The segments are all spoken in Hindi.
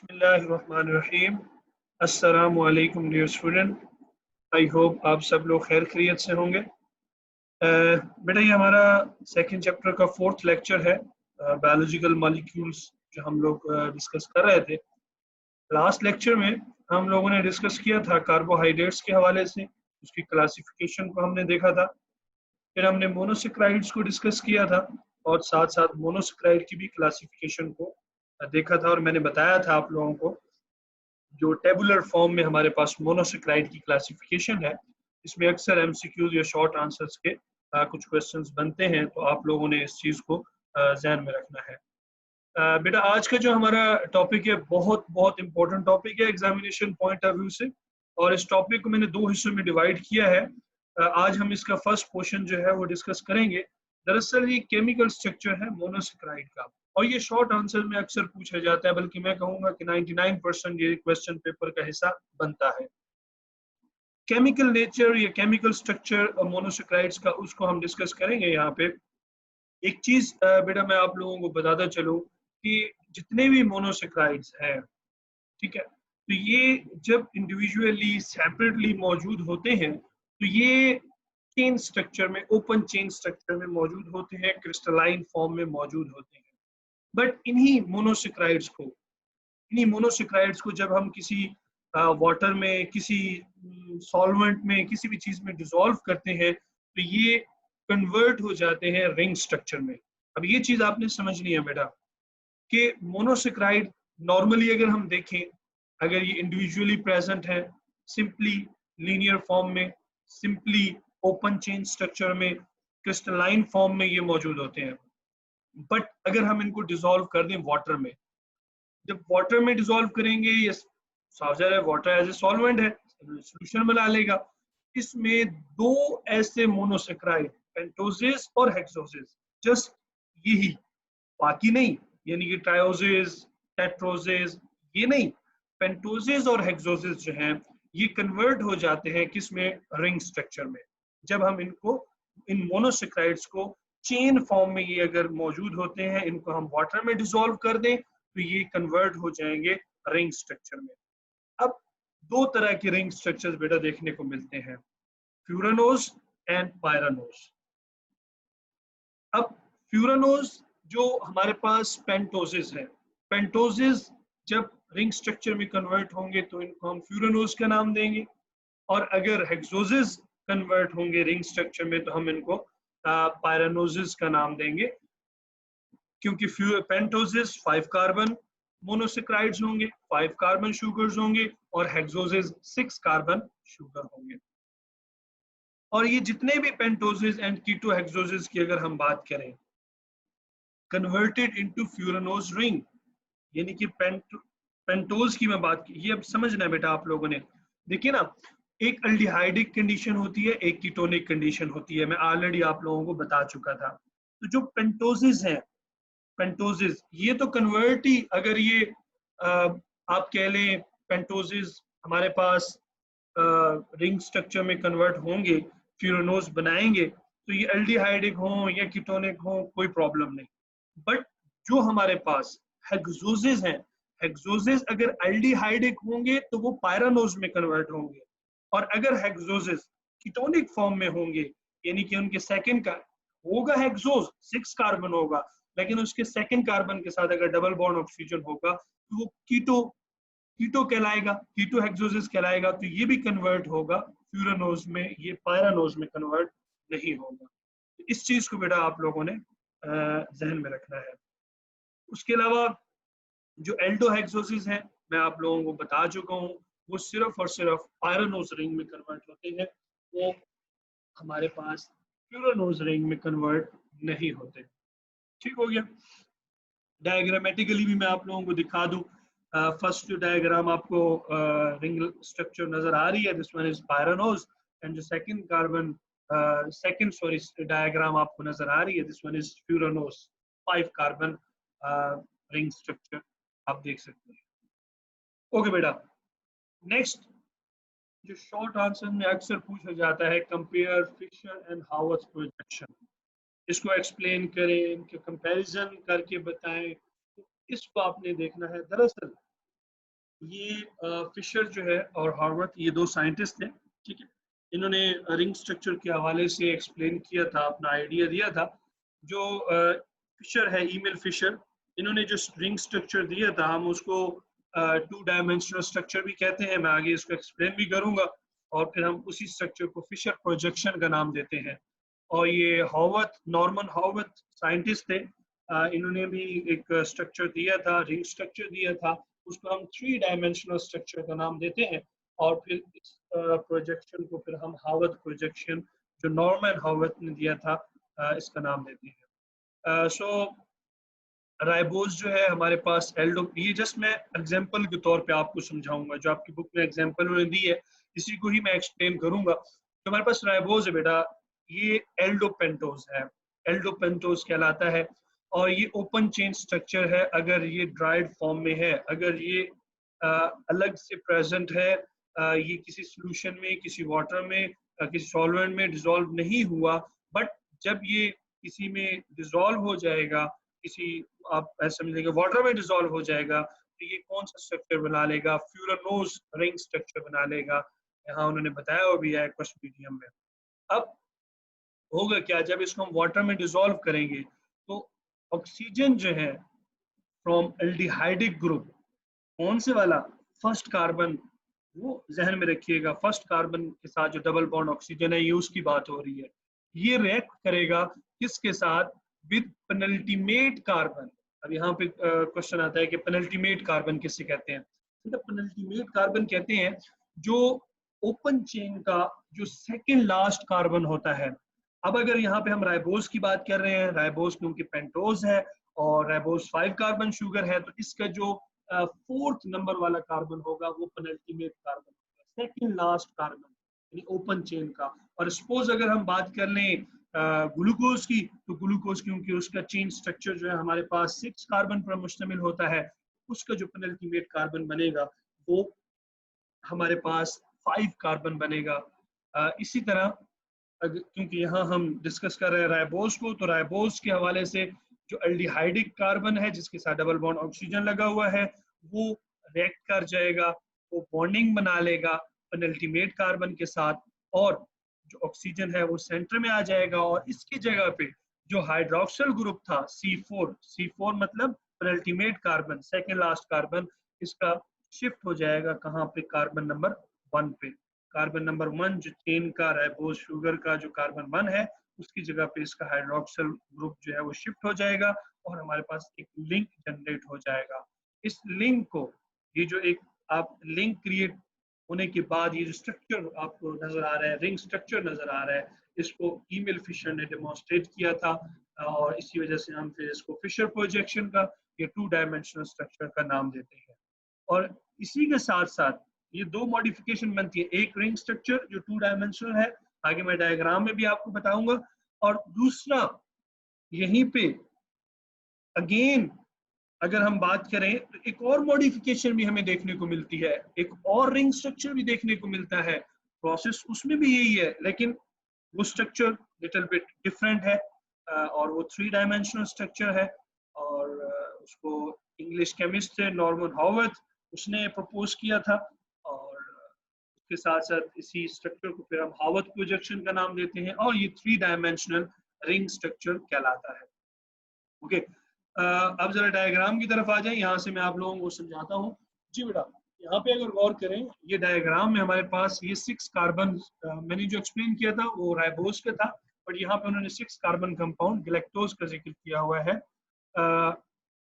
बिस्मिल्लाहिर्रहमानिर्रहीम। अस्सलामु अलैकुम डियर स्टूडेंट। आई होप आप सब लोग खैर खैरियत से होंगे। बेटा ये हमारा सेकंड चैप्टर का फोर्थ लेक्चर है, बायोलॉजिकल मॉलिक्यूल्स, जो हम लोग डिस्कस कर रहे थे। लास्ट लेक्चर में हम लोगों ने डिस्कस किया था कार्बोहाइड्रेट्स के हवाले से, उसकी क्लासिफिकेशन को हमने देखा था। फिर हमने मोनोसेक्राइड्स को डिस्कस किया था और साथ साथ मोनोसेक्राइड की भी क्लासिफिकेशन को देखा था। और मैंने बताया था आप लोगों को जो टेबुलर फॉर्म में हमारे पास मोनोसेक्राइड की क्लासिफिकेशन है, इसमें अक्सर एमसीक्यूज या शॉर्ट आंसर्स के कुछ क्वेश्चंस बनते हैं, तो आप लोगों ने इस चीज़ को ध्यान में रखना है। बेटा आज का जो हमारा टॉपिक है बहुत बहुत इंपॉर्टेंट टॉपिक है एग्जामिनेशन पॉइंट ऑफ व्यू से, और इस टॉपिक को मैंने दो हिस्सों में डिवाइड किया है। आज हम इसका फर्स्ट पोर्शन जो है वो डिस्कस करेंगे। दरअसल ये केमिकल स्ट्रक्चर है मोनोसेक्राइड का, और ये शॉर्ट आंसर में अक्सर पूछा जाता है, बल्कि मैं कहूंगा कि 99% ये क्वेश्चन पेपर का हिस्सा बनता है। केमिकल नेचर या केमिकल स्ट्रक्चर मोनोसेक्राइड्स का, उसको हम डिस्कस करेंगे यहाँ पे। एक चीज बेटा मैं आप लोगों को बताता चलूं कि जितने भी मोनोसेक्राइड्स हैं, ठीक है, तो ये जब इंडिविजुअली सेपरेटली मौजूद होते हैं तो ये चेन स्ट्रक्चर में, ओपन चेन स्ट्रक्चर में मौजूद होते हैं, क्रिस्टलाइन फॉर्म में मौजूद होते हैं। बट इन्हीं मोनोसेक्राइड्स को जब हम किसी वाटर में, किसी सॉल्वेंट में, किसी भी चीज में डिसॉल्व करते हैं तो ये कन्वर्ट हो जाते हैं रिंग स्ट्रक्चर में। अब ये चीज आपने समझनी है बेटा कि मोनोसेक्राइड नॉर्मली अगर हम देखें, अगर ये इंडिविजुअली प्रेजेंट है, सिंपली लीनियर फॉर्म में, सिंपली ओपन चेन स्ट्रक्चर में, क्रिस्टलाइन फॉर्म में ये मौजूद होते हैं। बट अगर हम इनको डिसॉल्व कर दें वाटर में, जब वाटर में डिसॉल्व करेंगे, ये साफ है वाटर एज ए सॉल्वेंट है, सोल्यूशन बना लेगा। इसमें दो ऐसे मोनोसेक्राइड, पेंटोजेस और हेक्सोजेस, जस्ट यही, बाकी नहीं, यानी कि ट्रायोजेस, टेट्रोजेस, ये नहीं, पेंटोजेस और हेक्सोजेस जो हैं ये कन्वर्ट हो जाते हैं किसमें, रिंग स्ट्रक्चर में। जब हम इनको, इन मोनोसेक्राइड्स को चेन फॉर्म में ये अगर मौजूद होते हैं, इनको हम वाटर में डिसॉल्व कर दें तो ये कन्वर्ट हो जाएंगे रिंग स्ट्रक्चर में। अब दो तरह के रिंग स्ट्रक्चर्स बेटा देखने को मिलते हैं, फ्यूरानोज एंड पायरानोज। अब फ्यूरानोज जो हमारे पास पेंटोजेस है, पेंटोजेस जब रिंग स्ट्रक्चर में कन्वर्ट होंगे तो इनको हम फ्यूरानोज का नाम देंगे, और अगर हेक्सोजेस कन्वर्ट होंगे रिंग स्ट्रक्चर में तो हम इनको पायरानोजेस का नाम देंगे, क्योंकि पेंटोजेस 5 कार्बन मोनोसेक्राइड्स होंगे, 5 कार्बन शुगर्स होंगे, और हेक्सोजेस 6 कार्बन शुगर होंगे। और ये जितने भी पेंटोजेस एंड कीटो हेक्सोजेस की अगर हम बात करें, कन्वर्टेड इनटू फ्यूरानोज रिंग, यानी कि पेंटोज की मैं बात की, ये अब समझना है बेटा आप लोगों ने। देखिए ना, एक अल्डिहाइडिक कंडीशन होती है, एक कीटोनिक कंडीशन होती है, मैं ऑलरेडी आप लोगों को बता चुका था। तो जो पेंटोजेस हैं, पेंटोजेस ये तो कन्वर्ट ही, अगर ये आप कह लें पेंटोजेस हमारे पास रिंग स्ट्रक्चर में कन्वर्ट होंगे, फ्यूरानोज बनाएंगे, तो ये एल्डिहाइडिक हो या कीटोनिक हो कोई प्रॉब्लम नहीं। बट जो हमारे पास हेक्सोजेस हैं, हेक्सोजेस अगर एल्डिहाइडिक होंगे तो वो पायरानोज में कन्वर्ट होंगे, और अगर हेक्सोजेस कीटोनिक फॉर्म में होंगे, यानी कि उनके सेकंड का होगा हेक्सोज 6 कार्बन होगा, लेकिन उसके सेकंड कार्बन के साथ अगर डबल बॉन्ड ऑक्सीजन होगा तो वो कीटो कीटो कहलाएगा, कीटो हेक्सोसिस कहलाएगा। तो ये भी कन्वर्ट होगा फ्यूरानोज में, ये पायरानोज में कन्वर्ट नहीं होगा। तो इस चीज को बेटा आप लोगों ने जहन में रखना है। उसके अलावा जो एल्डो हेक्सोसिस है, मैं आप लोगों को बता चुका हूँ, वो सिर्फ और सिर्फ पायरानोज रिंग में कन्वर्ट होते हैं, वो हमारे पास फ्यूरानोज रिंग में कन्वर्ट नहीं होते। ठीक हो गया। डायग्रामेटिकली भी मैं आप लोगों को दिखा दूं, फर्स्ट जो डायग्राम आपको रिंग स्ट्रक्चर नजर आ रही है, this one is pyranose, and जो second carbon second sorry diagram आपको नजर आ रही है, this one is furanose, 5 carbon ring structure आप देख सकते हैं। ओके बेटा, नेक्स्ट जो शॉर्ट आंसर में अक्सर पूछा जाता है, compare Fisher and Haworth projection, इसको एक्सप्लेन करें, इनके कंपैरिजन करके बताएं, तो इसको आपने देखना है। दरअसल ये फिशर जो है और हार्वर्थ, ये दो साइंटिस्ट थे, ठीक है। इन्होंने रिंग स्ट्रक्चर के हवाले से एक्सप्लेन किया था, अपना आइडिया दिया था। जो फिशर है, ईमेल फिशर, इन्होंने जो रिंग स्ट्रक्चर दिया था, हम उसको 2 डायमेंशनल स्ट्रक्चर भी कहते हैं। मैं आगे इसको एक्सप्लेन भी करूंगा। और फिर हम उसी स्ट्रक्चर को फिशर प्रोजेक्शन का नाम देते हैं। और ये हार्वर्थ, नॉर्मन हार्वर्थ साइंटिस्ट थे। इन्होंने भी एक स्ट्रक्चर दिया था, रिंग स्ट्रक्चर दिया था। उसको हम 3 डायमेंशनल स्ट्रक्चर का नाम देते हैं। और फिर इस प्रोजेक्शन को फिर हम हार्वर्थ प्रोजेक्शन, जो नॉर्मन हार्वर्थ ने दिया था, इसका नाम देते हैं। सो राइबोज जो है हमारे पास एल्डो, ये जस्ट मैं एग्जांपल के तौर पे आपको समझाऊंगा। जो आपकी बुक में एग्जांपल उन्होंने दी है, इसी को ही मैं एक्सप्लेन करूंगा। जो हमारे पास राइबोज है बेटा, ये एल्डोपेंटोज है, एल्डोपेंटोज कहलाता है। और ये ओपन चेन स्ट्रक्चर है अगर ये ड्राइड फॉर्म में है। अगर ये अलग से प्रेजेंट है, ये किसी सोल्यूशन में, किसी वाटर में, किसी सॉल्वेंट में डिसॉल्व नहीं हुआ, बट जब ये किसी में डिसॉल्व हो जाएगा, किसी, आप ऐसा समझेंगे वाटर में डिसॉल्व हो जाएगा, तो ये कौन सा स्ट्रक्चर बना लेगा? फ्यूरानोज रिंग स्ट्रक्चर बना लेगा। यहाँ उन्होंने बताया हुआ भी है क्वेश्चन मीडियम में। अब होगा क्या, जब इसको हम वाटर में डिसॉल्व करेंगे तो ऑक्सीजन जो है फ्रॉम एल्डिहाइडिक ग्रुप, कौन से वाला? First carbon. वो जहन में रखिएगा, फर्स्ट कार्बन के साथ जो डबल बॉन्ड ऑक्सीजन है, ये उसकी बात हो रही है। ये रिएक्ट करेगा किसके साथ? With penultimate carbon. अब यहाँ पे क्वेश्चन आता है कि पेनल्टीमेट कार्बन किससे कहते हैं? तो पेनल्टीमेट कार्बन कहते हैं जो ओपन चेन का जो सेकेंड लास्ट कार्बन होता है। अब अगर यहाँ पे हम राइबोज की बात कर रहे हैं, राइबोज क्योंकि पेंटोज है और राइबोज 5 कार्बन शुगर है, तो इसका जो फोर्थ नंबर वाला कार्बन होगा वो पेनल्टीमेट कार्बन होगा, सेकंड लास्ट कार्बन, यानी ओपन चेन का। और सपोज अगर हम बात कर लें ग्लूकोज की, तो ग्लूकोज क्योंकि उसका चेन स्ट्रक्चर जो है हमारे पास 6 कार्बन पर मुश्तमिल होता है, उसका जो पेनल्टीमेट कार्बन बनेगा वो हमारे पास 5 कार्बन बनेगा। इसी तरह क्योंकि यहाँ हम डिस्कस कर रहे हैं राइबोज को, तो राइबोज के हवाले से जो एल्डिहाइडिक कार्बन है जिसके साथ डबल बॉन्ड ऑक्सीजन लगा हुआ है, वो रिएक्ट कर जाएगा, वो बॉन्डिंग बना लेगा पेनल्टीमेट कार्बन के साथ, और जो ऑक्सीजन है वो सेंटर में आ जाएगा। और इसकी जगह पे जो हाइड्रोक्सिल ग्रुप था C4, C4 मतलब penultimate carbon, second last carbon, इसका शिफ्ट हो जाएगा कहाँ पे? कार्बन नंबर 1 पे। कार्बन नंबर 1 जो चेन का राइबोज शुगर का जो कार्बन 1 है, उसकी जगह पे इसका हाइड्रोक्सिल ग्रुप जो है वो शिफ्ट हो जाएगा और हमारे पास एक लिंक जनरेट हो जाएगा। इस लिंक को, ये जो एक आप लिंक क्रिएट होने के बाद ये जो स्ट्रक्चर आपको नजर आ रहा है, रिंग स्ट्रक्चर नजर आ रहा है, इसको ईमेल फिशर ने डेमोन्स्ट्रेट किया था। और इसी वजह से हम फिर इसको फिशर प्रोजेक्शन का, ये 2 डायमेंशनल स्ट्रक्चर का नाम देते हैं। और इसी के साथ साथ ये दो मॉडिफिकेशन बनती है, एक रिंग स्ट्रक्चर जो 2 डायमेंशनल है, आगे मैं डायग्राम में भी आपको बताऊंगा, और दूसरा यहीं पे अगेन अगर हम बात करें तो एक और मॉडिफिकेशन भी हमें देखने को मिलती है, एक और रिंग स्ट्रक्चर भी देखने को मिलता है। प्रोसेस उसमें भी यही है, लेकिन वो स्ट्रक्चर लिटिल बिट डिफरेंट है। और वो 3 डायमेंशनल स्ट्रक्चर है। और उसको इंग्लिश केमिस्ट थे नॉर्मन हॉवर्थ, उसने प्रपोज किया था। और उसके साथ साथ इसी स्ट्रक्चर को फिर हम हावर्थ प्रोजेक्शन का नाम देते हैं, और ये 3 डायमेंशनल रिंग स्ट्रक्चर कहलाता है। ओके, अब जरा डायग्राम की तरफ आ जाए, यहाँ से मैं आप लोगों को समझाता हूँ। जी बेटा, यहाँ पे अगर गौर करें, ये डायग्राम में हमारे पास ये 6 कार्बन, मैंने जो एक्सप्लेन किया था वो राइबोज का था, बट यहाँ पे उन्होंने 6 कार्बन कंपाउंड गैलेक्टोज का जिक्र किया हुआ है।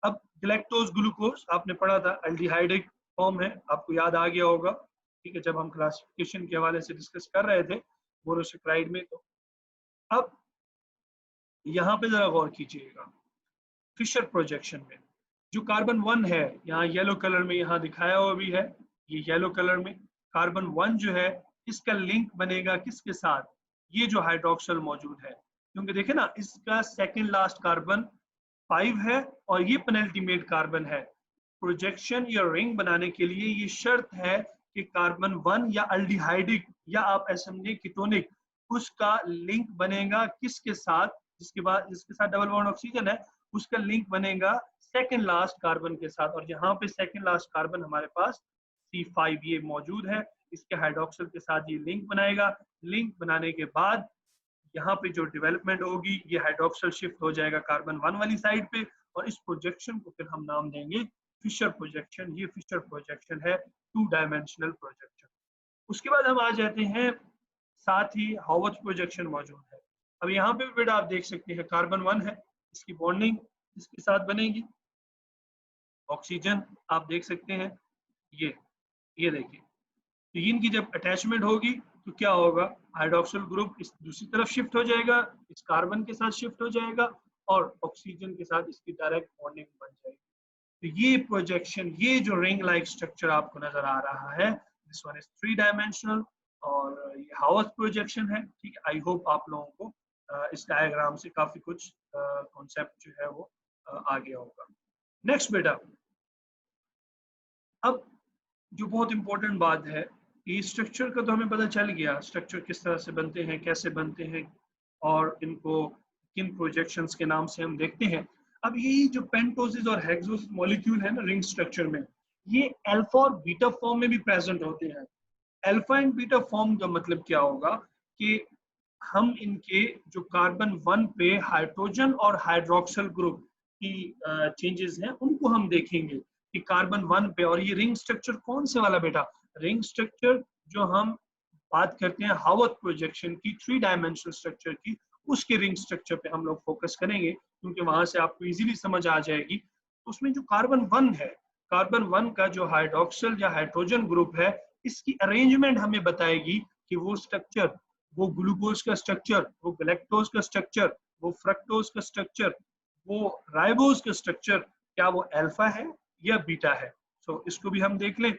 अब गैलेक्टोज ग्लूकोज आपने पढ़ा था, एल्डिहाइडिक फॉर्म है, आपको याद आ गया होगा, ठीक है, जब हम क्लासिफिकेशन के हवाले से डिस्कस कर रहे थे मोनोसेक्राइड में। तो अब यहाँ पे जरा गौर कीजिएगा, फिशर प्रोजेक्शन में जो कार्बन 1 है, यहाँ येलो कलर में यहाँ दिखाया हुआ भी है, ये येलो कलर में कार्बन 1 जो है, इसका लिंक बनेगा किसके साथ? ये जो हाइड्रोक्सिल मौजूद है, क्योंकि देखे ना, इसका सेकेंड लास्ट कार्बन 5 है और ये पेनल्टीमेट कार्बन है। प्रोजेक्शन या रिंग बनाने के लिए ये शर्त है कि कार्बन 1 या अल्डिहाइडिक या आप ऐसे समझिए कीटोनिक, उसका लिंक बनेगा किसके साथ? जिसके बाद जिसके साथ डबल बॉन्ड ऑक्सीजन है, उसका लिंक बनेगा सेकेंड लास्ट कार्बन के साथ। और यहाँ पे सेकेंड लास्ट कार्बन हमारे पास C5 ये मौजूद है, इसके हाइड्रोक्सिल के साथ ये लिंक बनाएगा। लिंक बनाने के बाद यहाँ पे जो डेवलपमेंट होगी, ये हाइड्रोक्सिल शिफ्ट हो जाएगा कार्बन 1 वाली साइड पे, और इस प्रोजेक्शन को फिर हम नाम देंगे फिशर प्रोजेक्शन। ये फिशर प्रोजेक्शन है, 2 डायमेंशनल प्रोजेक्शन। उसके बाद हम आ जाते हैं, साथ ही हावर्थ प्रोजेक्शन मौजूद है। अब यहाँ पे बेटा आप देख सकते हैं कार्बन 1 है, इसकी बॉन्डिंग इसके साथ बनेगी, ऑक्सीजन आप देख सकते हैं, ये देखिए, तो इनकी जब अटैचमेंट होगी तो क्या होगा, हाइड्रोक्सिल ग्रुप इस दूसरी तरफ शिफ्ट हो जाएगा, इस कार्बन के साथ शिफ्ट हो जाएगा, और ऑक्सीजन के साथ इसकी डायरेक्ट बॉन्डिंग बन जाएगी। तो ये प्रोजेक्शन, ये जो रिंग लाइक स्ट्रक्चर आपको नजर आ रहा है, दिस वन इज 3 डायमेंशनल, और ये हावर्थ प्रोजेक्शन है। ठीक है, आई होप आप लोगों को इस डायग्राम से काफी कुछ कॉन्सेप्ट जो है वो आ गया होगा। नेक्स्ट बेटा, अब जो बहुत इंपॉर्टेंट बात है, ये स्ट्रक्चर का तो हमें पता चल गया, स्ट्रक्चर किस तरह से बनते हैं, कैसे बनते हैं, और इनको किन प्रोजेक्शंस के नाम से हम देखते हैं। अब ये जो पेंटोसिस और हेक्सोसिस मॉलिक्यूल है ना रिंग स्ट्रक्चर में, ये अल्फा और बीटा फॉर्म में भी प्रेजेंट होते हैं। अल्फा एंड बीटा फॉर्म का मतलब क्या होगा कि हम इनके जो कार्बन 1 पे हाइड्रोजन और हाइड्रोक्सिल ग्रुप की चेंजेस हैं उनको हम देखेंगे कि कार्बन 1 पे, और ये रिंग स्ट्रक्चर कौन से वाला बेटा, रिंग स्ट्रक्चर जो हम बात करते हैं हावर्थ प्रोजेक्शन की, 3 डायमेंशनल स्ट्रक्चर की, उसके रिंग स्ट्रक्चर पे हम लोग फोकस करेंगे, क्योंकि वहां से आपको इजीली समझ आ जाएगी। उसमें जो कार्बन 1 है, कार्बन 1 का जो हाइड्रोक्सिल या हाइड्रोजन ग्रुप है, इसकी अरेंजमेंट हमें बताएगी कि वो स्ट्रक्चर, वो ग्लूकोज का स्ट्रक्चर, वो गैलेक्टोज का स्ट्रक्चर, वो फ्रक्टोज का स्ट्रक्चर, वो राइबोज का स्ट्रक्चर, क्या वो अल्फा है या बीटा है। सो इसको भी हम देख लें।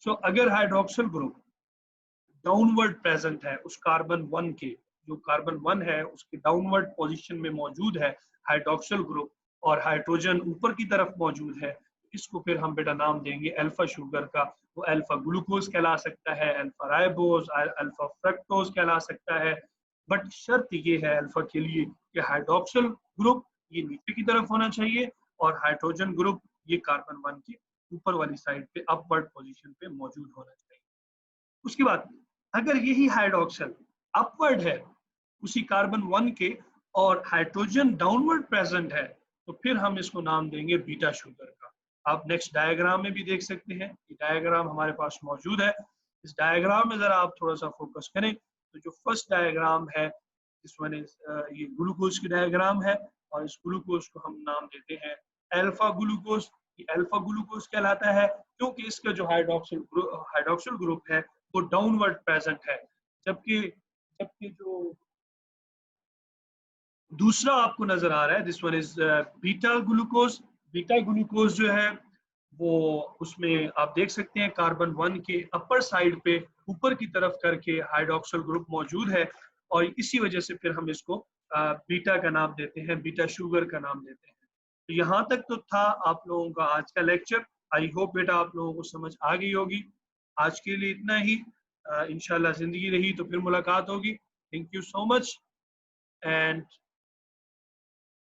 सो अगर हाइड्रोक्सिल ग्रुप डाउनवर्ड प्रेजेंट है उस कार्बन 1 के, जो कार्बन 1 है उसके डाउनवर्ड पोजीशन में मौजूद है हाइड्रोक्सिल ग्रुप, और हाइड्रोजन ऊपर की तरफ मौजूद है, इसको फिर हम बेटा नाम देंगे अल्फा शुगर का। वो अल्फा ग्लूकोज कहला सकता है, अल्फा राइबोज, अल्फा फ्रक्टोज कहला सकता है। बट शर्त ये है अल्फा के लिए कि हाइड्रोक्सिल ग्रुप ये नीचे की तरफ होना चाहिए, और हाइड्रोजन ग्रुप ये कार्बन 1 के ऊपर वाली साइड पे अपवर्ड पोजीशन पे मौजूद होना चाहिए। उसके बाद अगर यही हाइड्रोक्सिल अपवर्ड है उसी कार्बन 1 के, और हाइड्रोजन डाउनवर्ड प्रेजेंट है, तो फिर हम इसको नाम देंगे बीटा शुगर का। आप नेक्स्ट डायग्राम में भी देख सकते हैं, ये डायग्राम हमारे पास मौजूद है। इस डायग्राम में जरा आप थोड़ा सा फोकस करें, तो जो फर्स्ट डायग्राम है इस वन ये ग्लूकोज की डायग्राम है, और इस ग्लूकोज को हम नाम देते हैं अल्फा ग्लूकोज। ये अल्फा ग्लूकोज कहलाता है क्योंकि इसका जो हाइड्रोक्सिल ग्रुप है वो डाउनवर्ड प्रेजेंट है, जबकि जबकि जो दूसरा आपको नजर आ रहा है, this one is beta glucose. Beta glucose जो है वो, उसमें आप देख सकते हैं कार्बन 1 के अपर साइड पे ऊपर की तरफ करके हाइड्रोक्सिल ग्रुप मौजूद है, और इसी वजह से फिर हम इसको बीटा का नाम देते हैं, बीटा शुगर का नाम देते हैं। तो यहाँ तक तो था आप लोगों का आज का लेक्चर। आई होप बेटा आप लोगों को समझ आ गई होगी। आज के लिए इतना ही, इंशाल्लाह जिंदगी रही तो फिर मुलाकात होगी। Thank you so much, and